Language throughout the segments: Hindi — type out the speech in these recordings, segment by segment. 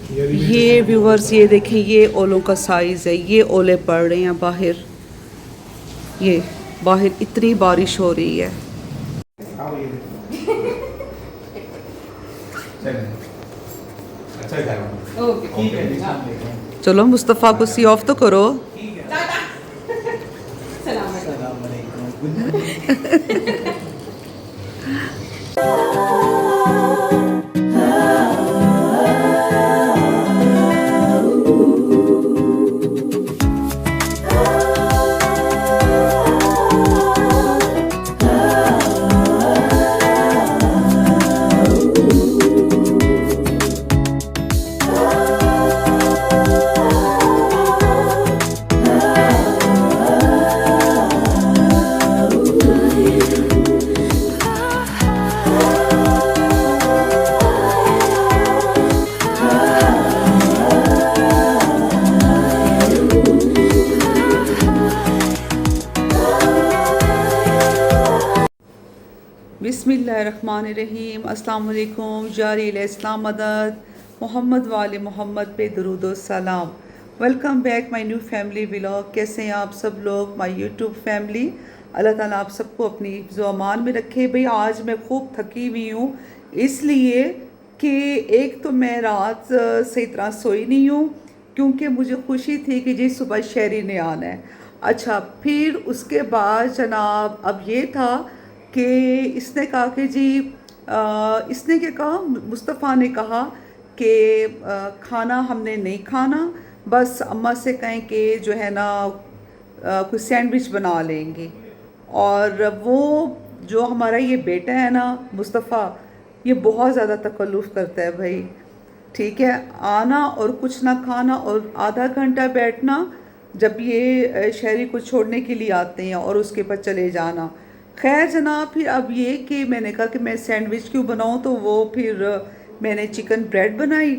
ये व्यूअर्स ये देखें, ये ओलों का साइज़ है। ये ओले पड़ रहे हैं बाहर, ये बाहर इतनी बारिश हो रही है। चलो मुस्तफ़ा को सी ऑफ तो करो। बिस्मिल्लाहिर्रहमानिर्रहीम। अस्सलाम वालेकुम। जारी इस्लाम मदद मोहम्मद वाले मोहम्मद पे दरूद व सलाम। Welcome back my new family vlog. कैसे हैं आप सब लोग, माय यूट्यूब फैमिली। अल्लाह ताला आप सबको अपनी हिफ्ज़ व अमान में रखे। भाई आज मैं खूब थकी हुई हूँ, इसलिए कि एक तो मैं रात सही तरह सोई नहीं हूँ क्योंकि मुझे खुशी थी कि जी सुबह शहरी ने आना है। अच्छा, फिर उसके बाद जनाब अब ये था कि इसने कहा कि जी इसने क्या कहा, मुस्तफ़ा ने कहा कि खाना हमने नहीं खाना, बस अम्मा से कहें कि जो है ना कुछ सैंडविच बना लेंगे। और वो जो हमारा ये बेटा है ना मुस्तफ़ा, ये बहुत ज़्यादा तकल्लुफ़ करता है भाई। ठीक है, आना और कुछ ना खाना और आधा घंटा बैठना जब ये शहरी को छोड़ने के लिए आते हैं और उसके बाद चले जाना। खैर जनाब, फिर अब ये कि मैंने कहा कि मैं सैंडविच क्यों बनाऊं, तो वो फिर मैंने चिकन ब्रेड बनाई।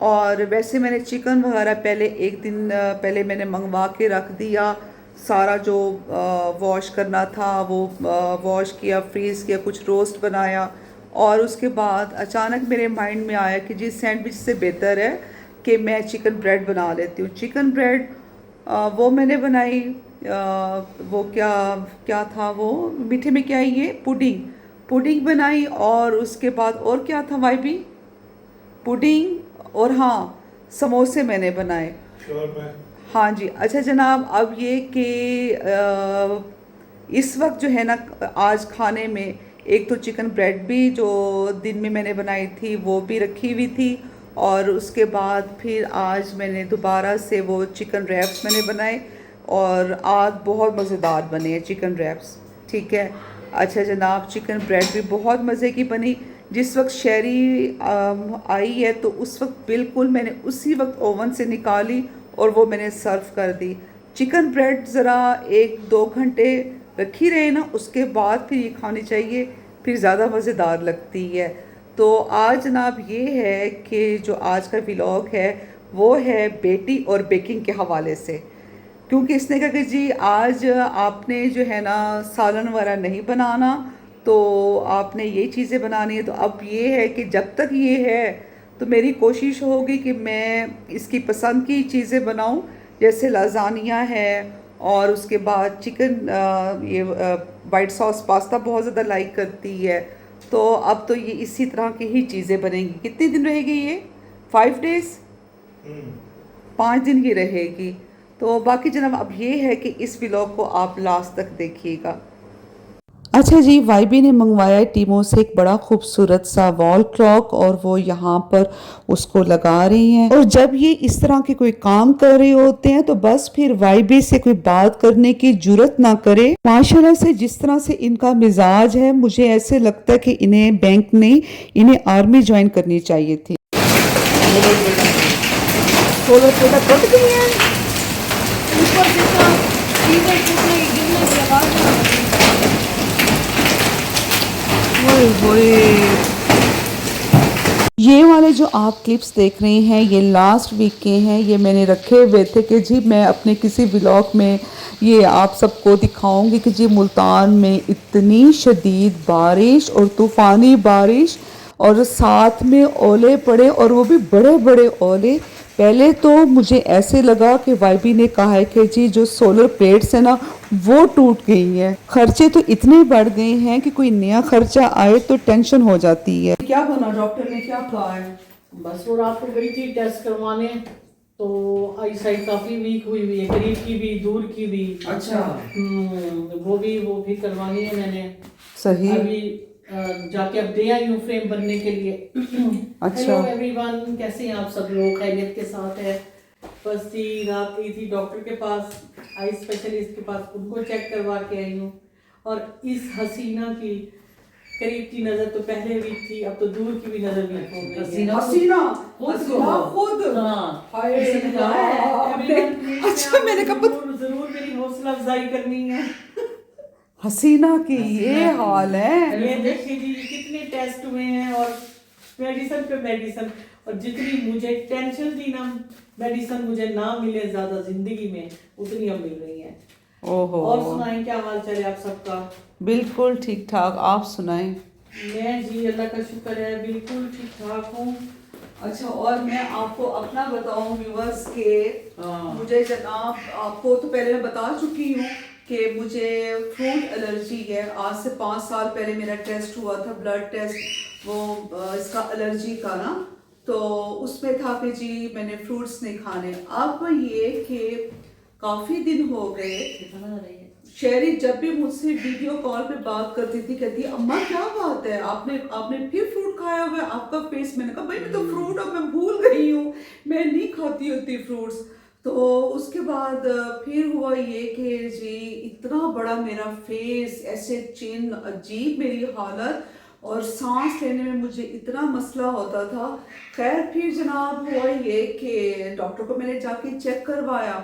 और वैसे मैंने चिकन वगैरह पहले एक दिन पहले मैंने मंगवा के रख दिया। सारा जो वॉश करना था वो वॉश किया, फ्रीज़ किया, कुछ रोस्ट बनाया। और उसके बाद अचानक मेरे माइंड में आया कि जी सैंडविच से बेहतर है कि मैं चिकन ब्रेड बना लेती हूँ। चिकन ब्रेड वो मैंने बनाई। वो क्या क्या था, वो मीठे में क्या है, ये पुडिंग पुडिंग बनाई। और उसके बाद और क्या था भाई भी, पुडिंग और हाँ समोसे मैंने बनाए। हाँ जी। अच्छा जनाब, अब ये कि इस वक्त जो है ना आज खाने में एक तो चिकन ब्रेड भी जो दिन में मैंने बनाई थी वो भी रखी हुई थी। और उसके बाद फिर आज मैंने दोबारा से वो चिकन रैप्स मैंने बनाए और आज बहुत मज़ेदार बने हैं चिकन रैप्स। ठीक है। अच्छा जनाब, चिकन ब्रेड भी बहुत मज़े की बनी। जिस वक्त शहरी आई है तो उस वक्त बिल्कुल मैंने उसी वक्त ओवन से निकाली और वो मैंने सर्व कर दी। चिकन ब्रेड ज़रा 1-2 घंटे रखी रहे ना, उसके बाद फिर ये खानी चाहिए, फिर ज़्यादा मज़ेदार लगती है। तो आज जनाब ये है कि जो आज का व्लॉग है वो है बेटी और बेकिंग के हवाले से। क्योंकि इसने कहा कि जी आज आपने जो है ना सालन वगैरह नहीं बनाना, तो आपने ये चीज़ें बनानी है। तो अब ये है कि जब तक ये है तो मेरी कोशिश होगी कि मैं इसकी पसंद की चीज़ें बनाऊं, जैसे लाजानिया है और उसके बाद चिकन ये वाइट सॉस पास्ता बहुत ज़्यादा लाइक करती है। तो अब तो ये इसी तरह की ही चीज़ें बनेंगी। कितने दिन रहेगी ये? 5 डेज़, 5 दिन की रहेगी। तो बाकी जनाब अब ये है कि इस व्लॉग को आप लास्ट तक देखिएगा। अच्छा जी, वाईबी ने मंगवाया है टीमों से एक बड़ा खूबसूरत सा वॉल क्लॉक और वो यहाँ पर उसको लगा रही हैं। और जब ये इस तरह के कोई काम कर रहे होते हैं तो बस फिर वाईबी से कोई बात करने की जरूरत ना करे। माशाल्लाह से जिस तरह से इनका मिजाज है, मुझे ऐसे लगता है कि इन्हें बैंक नहीं, इन्हें आर्मी ज्वाइन करनी चाहिए थी। ये वाले जो आप क्लिप्स देख रहे हैं ये लास्ट वीक के हैं। ये मैंने रखे हुए थे कि जी मैं अपने किसी व्लॉग में ये आप सबको दिखाऊंगी कि जी मुल्तान में इतनी शदीद बारिश और तूफ़ानी बारिश, और साथ में ओले पड़े और वो भी बड़े बड़े ओले। पहले तो मुझे ऐसे लगा कि वाईबी ने कहा है कि जी जो सोलर प्लेट्स है ना वो टूट गई हैं। खर्चे तो इतने बढ़ गए हैं कि कोई नया खर्चा आए तो टेंशन हो जाती है। क्या बना, डॉक्टर ने क्या कहा है? बस वो रात को गई थी टेस्ट करवाने, तो आई साइड काफी वीक हुई हुई है, करीब की भी दूर की भी। अच्छा। वो भी करवानी है मैंने। सही। अभी जाके अब दे आई हूँ फ्रेम बनने के लिए। अच्छा। हेलो एवरीवन, कैसे हैं आप सब लोग? खैरियत के साथ है। बस थी रात गई थी डॉक्टर के पास, आई स्पेशलिस्ट के पास, उनको चेक करवा के आई हूँ। और इस हसीना की करीब की नजर तो पहले वीक थी, अब तो दूर की भी नजर वीक हो गई है। हसीना खुद हाय अच्छा मैंने कहा जरूर मेरी हौसला अफजाई करनी है। हसीना की ये हाल है। ये देखिए जी कितने टेस्ट हुए हैं और मेडिसिन पे मेडिसिन, और जितनी मुझे टेंशन थी ना मेडिसिन मुझे ना मिले ज्यादा जिंदगी में, उतनी अब मिल रही है। ओहो। और सुनाएं क्या हाल चाल है आप सबका? बिल्कुल ठीक ठाक, आप सुनाएं। मैं जी अल्लाह का शुक्र है बिल्कुल ठीक ठाक हूँ। अच्छा, और मैं आपको अपना बताऊं व्यूवर्स के मुझे जनाब आपको तो पहले मैं बता चुकी हूँ कि मुझे फ्रूट एलर्जी है। आज से 5 साल पहले मेरा टेस्ट हुआ था, ब्लड टेस्ट, वो इसका एलर्जी का ना, तो उसमें था कि जी मैंने फ्रूट्स नहीं खाने। अब ये कि काफ़ी दिन हो गए, शेरी जब भी मुझसे वीडियो कॉल पे बात करती थी कहती अम्मा क्या बात है, आपने आपने फिर फ्रूट खाया हुआ है, आपका फेस। मैंने कहा भाई मैं तो फ्रूट अब मैं भूल गई हूँ, मैं नहीं खाती होती फ्रूट्स। तो उसके बाद फिर हुआ ये कि जी इतना बड़ा मेरा फेस, ऐसे चिन, अजीब मेरी हालत, और सांस लेने में मुझे इतना मसला होता था। खैर फिर जनाब हुआ ये कि डॉक्टर को मैंने जाके चेक करवाया,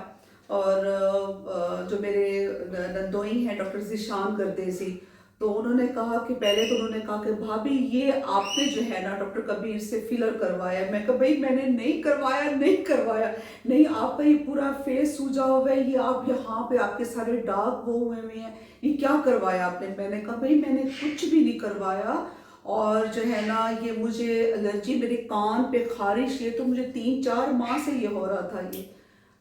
और जो मेरे नंदोई हैं डॉक्टर ज़ीशान गर्देसी, तो उन्होंने कहा कि पहले तो उन्होंने कहा कि भाभी ये आपने जो है ना डॉक्टर कबीर से फिलर करवाया। मैं कहा भाई मैंने नहीं करवाया, नहीं करवाया। नहीं, आपका ये पूरा फेस सूजा हुआ है, ये आप यहाँ पे आपके सारे दाग वो हुए हुए हैं, ये क्या करवाया आपने? मैंने कहा भाई मैंने कुछ भी नहीं करवाया, और जो है ना ये मुझे एलर्जी, मेरे कान पे खारिश है, तो मुझे 3-4 माह से ये हो रहा था ये।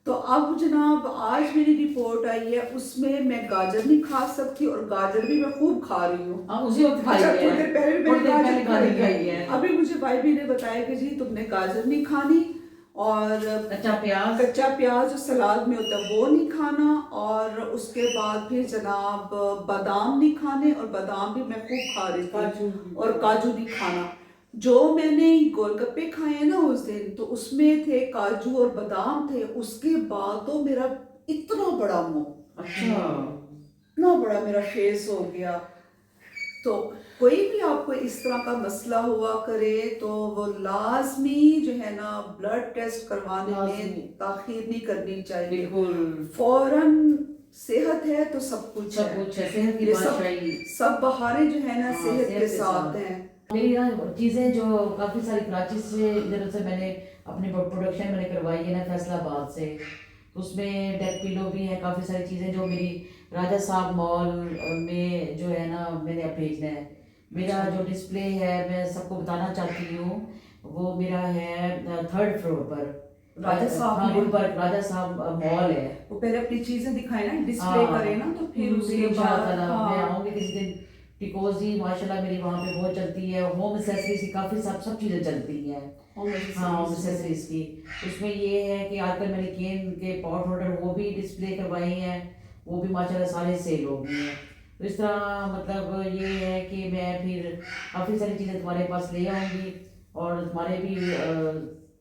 तो अब जनाब आज मेरी रिपोर्ट आई है, उसमें मैं गाजर नहीं खा सकती, और गाजर भी मैं खूब खा रही हूँ। उसी वक्त खाई है। थोड़ी देर पहले भी मैंने गाजर खाई है। अभी मुझे भाई ने बताया कि जी तुमने गाजर नहीं खानी, और कच्चा प्याज जो सलाद में होता है वो नहीं खाना, और उसके बाद फिर जनाब बादाम नहीं खाने, और बादाम भी मैं खूब खा रही थी, और काजू नहीं खाना। जो मैंने गोलगप्पे खाए हैं ना उस दिन, तो उसमें थे काजू और बादाम थे। उसके बाद तो मेरा इतना बड़ा मुंह, अच्छा, इतना बड़ा मेरा फेस हो गया। तो कोई भी आपको इस तरह का मसला हुआ करे तो वो लाजमी जो है ना ब्लड टेस्ट करवाने में ताखीर नहीं करनी चाहिए। बिल्कुल, फौरन सेहत है तो सब कुछ है। सेहत की बात चाहिए। सब बहारें जो है ना सेहत के साथ हैं। मेरी ना चीज़ें जो काफ़ी सारी कराची से इधर से मैंने अपनी प्रोडक्शन मैंने करवाई है ना फैसलाबाद से, तो उसमें डेक पिलो भी है, काफ़ी सारी चीज़ें जो मेरी राजा साहब मॉल में जो है ना मैंने अब भेजना है। मेरा जो डिस्प्ले है मैं सबको बताना चाहती हूँ, वो मेरा है 3rd फ्लोर पर राजा साहब हाँ गुलबर्ग राजा साहब मॉल है। वो पहले अपनी चीजें दिखाए ना, डिस्प्ले करे ना, तो फिर उसके बाद मैं आऊँगी किसी दिन। टिकोजी माशाल्लाह मेरी वहाँ पे बहुत चलती है, होम एक्सेसरीज की काफ़ी सब चीज़ें चलती हैं। होम एक्सेसरीज की उसमें ये है कि आजकल मैंने केन के पॉट होल्डर वो भी डिस्प्ले करवाए हैं, वो भी माशाल्लाह सारे सेल हो गए हैं। तो इस तरह मतलब ये है कि मैं फिर काफ़ी सारी चीज़ें तुम्हारे पास ले आऊँगी, और तुम्हारे भी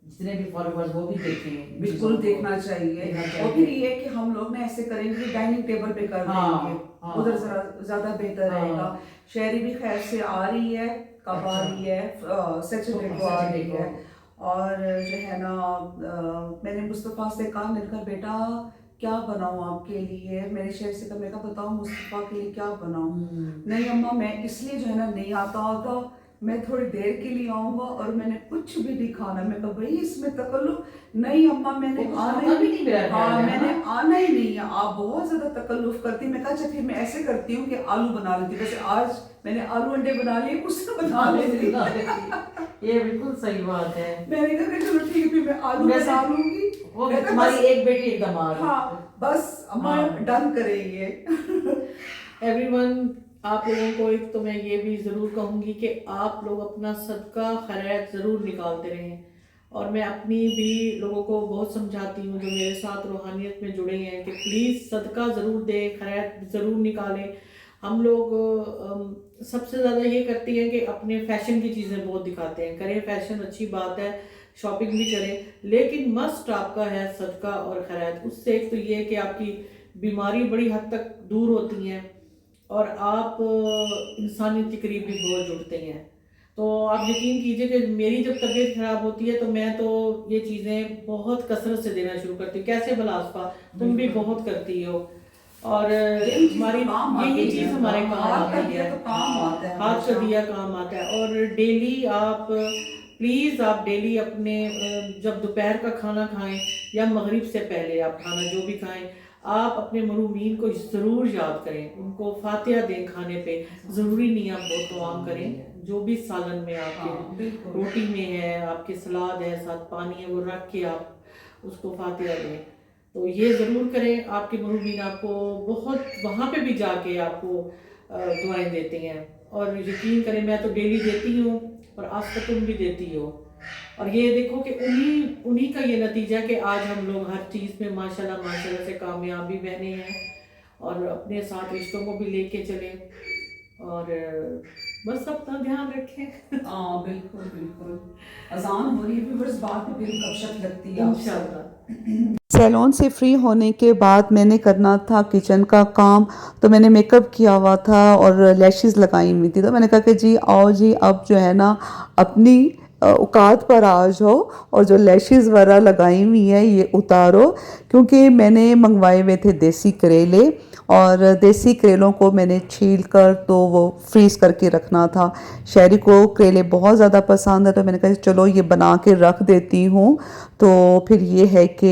जितने भी फॉलोअर्स वो भी देखें। बिल्कुल देखना चाहिए। और फिर ये कि हम लोग ना ऐसे करेंगे कि डाइनिंग टेबल पे कर देंगे, उधर जरा ज्यादा बेहतर रहेगा। शहरी भी खैर से आ रही है, कब आ रही है, सैटरडे को आ रही है। और जो है ना मैंने मुस्तफ़ा से कहा, मैंने कहा बेटा क्या बनाऊं आपके लिए? मेरे शहर से कहा, मैं कहा बताओ मुस्तफ़ा के लिए क्या बनाऊं? नहीं अम्मा मैं इसलिए जो है ना नहीं आता होता मैं थोड़ी देर के लिए आऊंगा और मैंने कुछ भी नहीं खाना। मैं कहा भाई इसमें तकल्लुफ नहीं अम्मा, मैंने वो आना खाता भी ही नहीं मेरा हाँ ख्याल है, मैंने आना ही नहीं है, आप बहुत ज्यादा तकल्लुफ करती। मैं कहा अच्छा फिर मैं ऐसे करती हूँ कि आलू बना लेती, वैसे आज मैंने आलू अंडे बना लिए, उससे बना लेती। ये बिल्कुल सही बात है। मैंने कहा कि चलो ठीक है फिर मैं आलू वैसे बना लूंगी। वो मैं कहा, तुम्हारी बस- एक बेटी एक दामाद। हाँ बस अम्मा हाँ। डन करेंगे। एवरीवन, आप लोगों को एक तो मैं ये भी ज़रूर कहूँगी कि आप लोग अपना सदका खैरात ज़रूर निकालते रहें। और मैं अपनी भी लोगों को बहुत समझाती हूँ जो मेरे साथ रूहानियत में जुड़े हैं कि प्लीज़ सदका ज़रूर दें, खैरात ज़रूर निकालें। हम लोग सबसे ज़्यादा ये करती हैं कि अपने फैशन की चीज़ें बहुत दिखाते हैं। करें फैशन, अच्छी बात है, शॉपिंग भी करें, लेकिन मस्ट आपका है सदका और खैरात। उससे एक तो ये है कि आपकी बीमारी बड़ी हद तक दूर होती हैं और आप इंसानियत के करीब भी बहुत जुड़ते हैं। तो आप यकीन कीजिए कि मेरी जब तबीयत खराब होती है तो मैं तो ये चीज़ें बहुत कसरत से देना शुरू करती हूँ। कैसे बलासपा, तुम भी बहुत करती हो और हमारी यही चीज़ हमारे काम आती है। हाथ का दिया काम आता है। और डेली आप प्लीज़ आप डेली अपने जब दोपहर का खाना खाएं या मगरिब से पहले आप खाना जो भी खाएं, आप अपने मरूमीन को ज़रूर याद करें, उनको फातिहा दें खाने पे। ज़रूरी नहीं आप बहुत तमाम करें, जो भी सालन में आपके रोटी में है, आपके सलाद है, साथ पानी है, वो रख के आप उसको फातिहा दें। तो ये ज़रूर करें। आपके मरूमीन आपको बहुत वहाँ पे भी जाके आपको दुआएं देते हैं। और यकीन करें मैं तो डेली देती हूँ और आज तक तुम भी देती हो। और ये देखो कि उन्हीं का ये नतीजा है कि आज हम लोग हर चीज़ में माशाल्लाह से कामयाबी बहने हैं और अपने साथ रिश्तों को भी लेके चले। और बस अपना ध्यान रखें। हाँ बिल्कुल बिल्कुल। अजान हो रही है, बस बाद में फिर गपशप लगती है इंशाल्लाह। सैलून से फ्री होने के बाद मैंने करना था किचन का काम, तो मैंने मेकअप किया हुआ था और लैशेस लगाई हुई थी। तो मैंने कहा कि जी आओ जी अब जो है ना अपनी औकात पर आ जाओ और जो लैशेस वगैरह लगाई हुई है ये उतारो, क्योंकि मैंने मंगवाए हुए थे देसी करेले और देसी करेलों को मैंने छील कर तो वो फ्रीज़ करके रखना था। शहरी को करेले बहुत ज़्यादा पसंद है, तो मैंने कहा चलो ये बना के रख देती हूँ। तो फिर ये है कि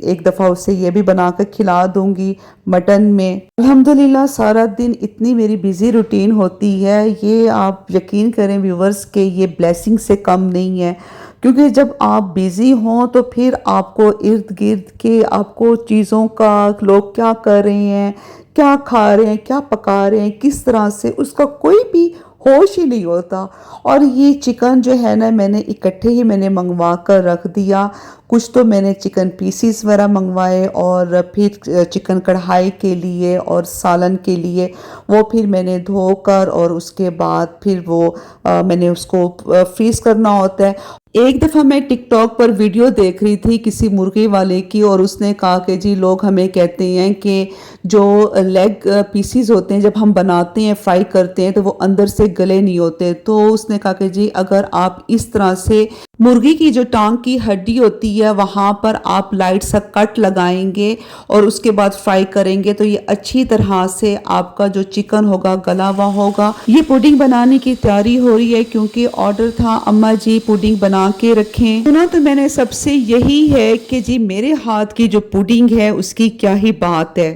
एक दफ़ा उसे ये भी बना कर खिला दूँगी मटन में। अल्हम्दुलिल्लाह सारा दिन इतनी मेरी बिज़ी रूटीन होती है, ये आप यकीन करें व्यूवर्स के ये ब्लेसिंग से कम नहीं है। क्योंकि जब आप बिज़ी हों तो फिर आपको इर्द गिर्द के आपको चीज़ों का लोग क्या कर रहे हैं, क्या खा रहे हैं, क्या पका रहे हैं, किस तरह से, उसका कोई भी होश ही नहीं होता। और ये चिकन जो है ना मैंने इकट्ठे ही मैंने मंगवा कर रख दिया। कुछ तो मैंने चिकन पीसीस वगैरह मंगवाए और फिर चिकन कढ़ाई के लिए और सालन के लिए वो फिर मैंने धोकर और उसके बाद फिर वो मैंने उसको फ्रीज़ करना होता है। एक दफ़ा मैं टिकटॉक पर वीडियो देख रही थी किसी मुर्गे वाले की, और उसने कहा कि जी लोग हमें कहते हैं कि जो लेग पीसीज होते हैं जब हम बनाते हैं फ्राई करते हैं तो वो अंदर से गले नहीं होते। तो उसने कहा कि जी अगर आप इस तरह से मुर्गी की जो टांग की हड्डी होती है वहाँ पर आप लाइट सा कट लगाएंगे और उसके बाद फ्राई करेंगे तो ये अच्छी तरह से आपका जो चिकन होगा गला हुआ होगा। ये पुडिंग बनाने की तैयारी हो रही है क्योंकि ऑर्डर था अम्मा जी पुडिंग बना के रखें। सुना तो मैंने सबसे यही है कि जी मेरे हाथ की जो पुडिंग है उसकी क्या ही बात है।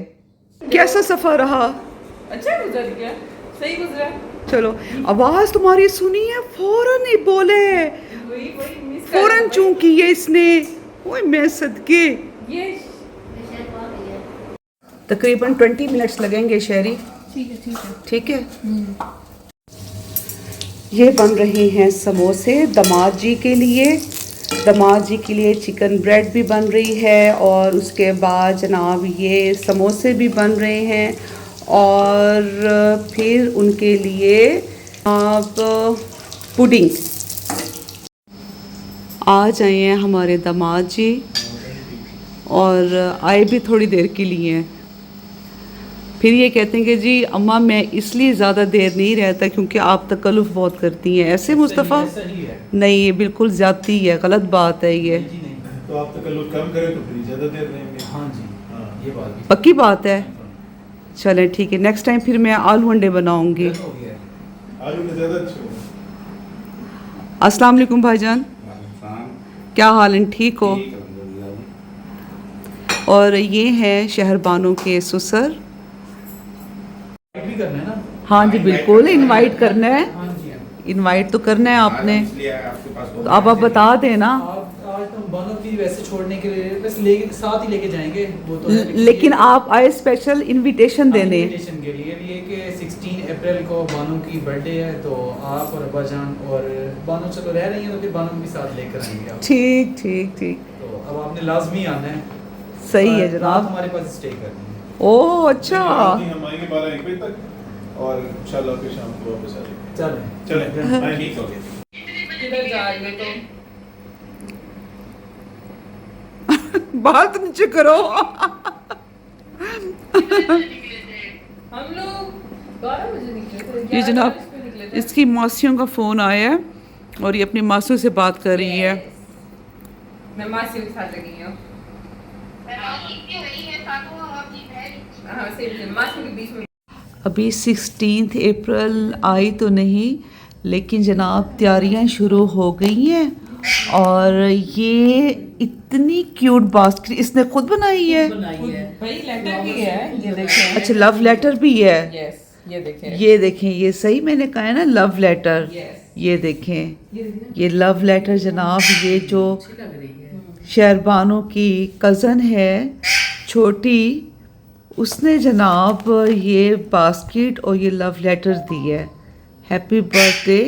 कैसा सफर रहा? अच्छा गुजर गया, सही गुजरा। चलो आवाज तुम्हारी सुनी है, फौरन ही बोले, वही मिस कर फौरन चूं की है इसने। ओए मैं सदके। ये तकरीबन 20 मिनट्स लगेंगे शहरी। ठीक है। ये बन रहे हैं समोसे दामाद जी के लिए। दामाद जी के लिए चिकन ब्रेड भी बन रही है और उसके बाद जनाब ये समोसे भी बन रहे हैं और फिर उनके लिए आप पुडिंग। आ जाए हैं हमारे दामाद जी और आए भी थोड़ी देर के लिए हैं। फिर ये कहते हैं कि जी अम्मा मैं इसलिए ज़्यादा देर नहीं रहता क्योंकि आप तकल्लुफ़ बहुत करती हैं। ऐसे मुस्तफ़ा नहीं, ये बिल्कुल ज़्यादती है, गलत बात है ये। तो आप तकल्लुफ़ कम करें तो फिर ज़्यादा देर रहेंगे। हाँ जी, हाँ ये बात भी पक्की बात है। चलें ठीक है, नेक्स्ट टाइम फिर मैं आलू अंडे बनाऊंगी। आलू में ज़्यादा अच्छे होंगे। अस्सलाम वालेकुम भाईजान, क्या हाल है? ठीक हो? और ये हैं शहरबानों के ससुर। भी करना है ना। हाँ जी बिल्कुल, इनवाइट करना है, हाँ जी हाँ। इनवाइट तो करना है आपने, तो अब आप बता देना। आज तो बानो की वैसे छोड़ने के लिए बस लेके साथ ही लेके जाएंगे वो तो है, लेकिन आप आए स्पेशल इनविटेशन देने। इनविटेशन के लिए कि 16 अप्रैल को बानो की बर्थडे है, तो आप और अब्बा जान और बानो चलो रह रही हैं तो फिर बानो को भी साथ लेकर आएंगे आप। ठीक ठीक ठीक, तो अब आपने लाजमी आना है। सही है रात जनाब। हमारे पास स्टे करनी है। ओह अच्छा, हम आएंगे 12-1 बजे तक और इंशाल्लाह फिर शाम को वापस आ जाएंगे। चलें चलें ठीक हो गया। किधर जा रही हो तुम? बात नीचे करो। हम लोग 12 बजे निकले थे। ये 11 जनाब, 40 पे निकले थे। इसकी मौसियों का फ़ोन आया है और ये अपनी मासूं से बात कर रही है। Yes. मैं मासी के साथ लगी हूँ। हाँ सेम मासी के बीच में। अभी 16 अप्रैल आई तो नहीं, लेकिन जनाब तैयारियां शुरू हो गई हैं। और ये इतनी क्यूट बास्केट इसने खुद बनाई है। भाई लेटर की है, ये देखें। अच्छा, लव लेटर भी है। यस, ये देखें। ये देखें, ये सही मैंने कहा है ना, लव लेटर। Yes. ये देखें, ये लव लेटर जनाब, ये जो शहरबानों की कज़न है छोटी, उसने जनाब ये बास्केट और ये लव लेटर दी है। Happy birthday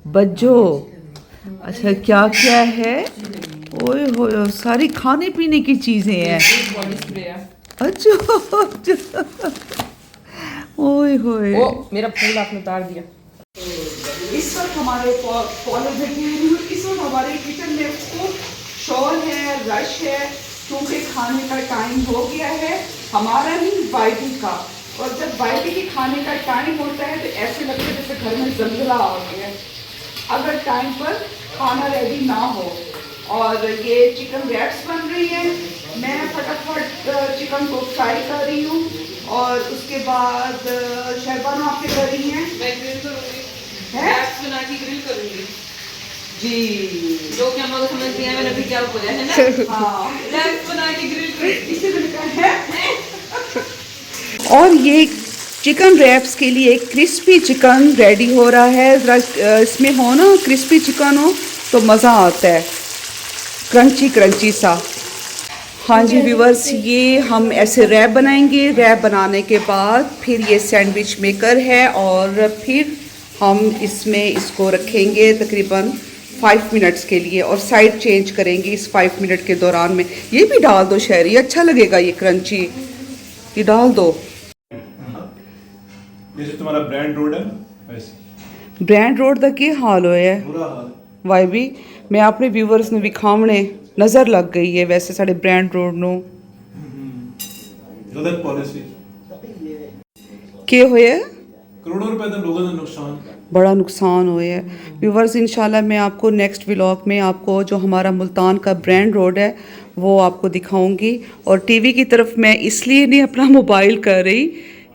Bajjo. अच्छा क्या क्या है? ओए होए, सारी खाने पीने की चीज़ें हैं। बॉडी स्प्रे है। अच्छा ओए होए। ओ मेरा फूल आपने उतार दिया। इस वक्त हमारे फॉलो देखिए, इस वक्त हमारे किचन में खूब शोर है, रश है, क्योंकि खाने का टाइम हो गया है हमारा नहीं, वाइटी का। और जब वाइटी के खाने का टाइम होता है तो ऐसे लगता है जैसे घर में जंगला आ गया है, अगर टाइम पर खाना रेडी ना हो। और ये चिकन रैप्स बन रही है, मैं फटाफट चिकन को फ्राई कर रही हूँ और उसके बाद शहरबानो आपके कर रही हैं। मैं ग्रिल करूंगी, है? रैप्स बना के ग्रिल करूंगी। जी जो कि हम लोग समझ नहीं आया मैंने अभी क्या बोला है ना। हाँ, रैप्स बना के ग्रिल करूंगी। इसी तरीका है। और ये चिकन रैप्स के लिए क्रिस्पी चिकन रेडी हो रहा है। ज़रा इसमें हो ना, क्रिस्पी चिकन हो तो मज़ा आता है, क्रंची क्रंची सा। हाँ जी व्यूवर्स, ये हम ऐसे रैप बनाएंगे। रैप बनाने के बाद फिर ये सैंडविच मेकर है और फिर हम इसमें इसको रखेंगे तकरीबन 5 मिनट्स के लिए और साइड चेंज करेंगे इस 5 मिनट के दौरान में। ये भी डाल दो शहरी, अच्छा लगेगा ये क्रंची, ये डाल दो। जैसे तुम्हारा ब्रांड रोड है वैसे ब्रांड रोड का की हाल होया है बुरा हाल वाई भी, मैं अपने व्यूवर्स ਨੂੰ ਵਿਖਾਉਣੇ नज़र लग गई है वैसे साढ़े ब्रांड रोड ਨੂੰ गलत पॉलिसी ਕੀ ਹੋਇਆ? करोड़ों रुपए का लोगों का नुकसान। बड़ा नुकसान हुआ है व्यूवर्स। इंशाल्लाह मैं आपको नेक्स्ट व्लॉग में आपको जो हमारा मुल्तान का ब्रांड रोड है वो आपको दिखाऊंगी। और टीवी की तरफ मैं इसलिए नहीं अपना मोबाइल कर रही,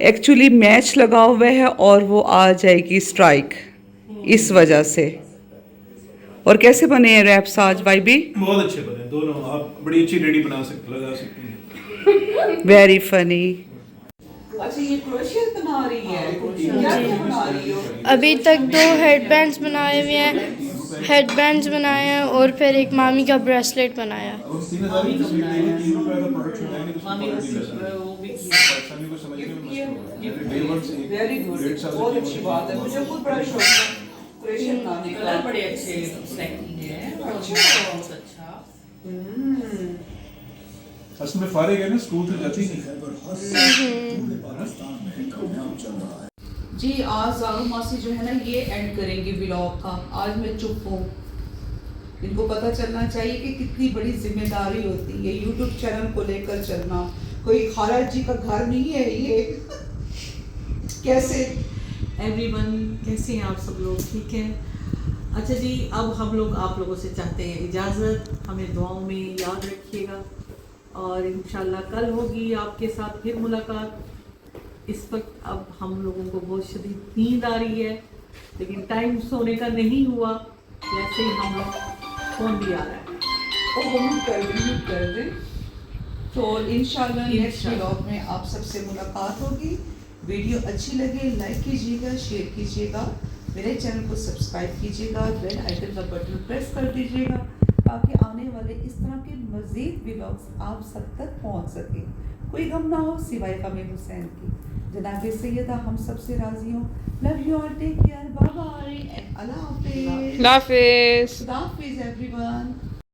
एक्चुअली मैच लगा हुआ है और वो आ जाएगी स्ट्राइक, इस वजह से। और कैसे बने हैं रैप्स आज भाई भी? बहुत अच्छे बने दोनों, आप बड़ी अच्छी रेडी लगा सकती हैं। Very funny. अच्छा ये क्रोशिया बना रही है, क्या क्या बना रही हो? अभी तक 2 हेडबैंड्स बनाए हुए हैं, हेडबैंड्स बनाए हैं और फिर एक मामी का ब्रेसलेट बनाया है। और 3000 का बनाया 3 रुपए का प्रोडक्ट छुड़ाएंगे तो मामी उसको को वो भी पाकिस्तानी को समझने में मुश्किल होगा। वेरी गुड, बहुत अच्छी बात है, मुझे खुद बड़ा शौक है क्रोशिया बनाने का। कलर बड़े अच्छे सेलेक्ट किए हैं। बहुत अच्छा। असल में फारिग है ना, स्कूल तो जाती नहीं। जी आज जारू मासी जो है ना ये एंड करेंगी व्लॉग का। आज मैं चुप हूँ, इनको पता चलना चाहिए कि कितनी बड़ी जिम्मेदारी होती है यूट्यूब चैनल को लेकर चलना। कोई खाला जी का घर नहीं है ये। कैसे एवरीवन, कैसे हैं आप सब लोग? ठीक है। अच्छा जी, अब हम लोग आप लोगों से चाहते हैं इजाज़त, हमें दुआओं में याद रखिएगा और इंशाल्लाह कल होगी आपके साथ फिर मुलाकात। इस वक्त अब हम लोगों को बहुत शदीद नींद आ रही है, लेकिन टाइम सोने का नहीं हुआ वैसे ही हम लोग फोन भी आ रहा है। और हम कर दें तो इंशाल्लाह नेक्स्ट इंशाल्लाह। व्लॉग में आप सबसे मुलाकात होगी। वीडियो अच्छी लगे लाइक कीजिएगा, शेयर कीजिएगा, मेरे चैनल को सब्सक्राइब कीजिएगा, बेल आइकन का बटन प्रेस कर दीजिएगा ताकि आने वाले इस तरह के मज़ीद व्लॉग्स आप सब तक पहुंच सके। कोई गम ना हो सिवाय कमीर हुसैन की। जनाब सैयदा हम सबसे राजी हूँ। Love you all, take care, bye bye and अल्लाह हाफिज़। Hafiz. खुदा हाफिज़ एवरीवन।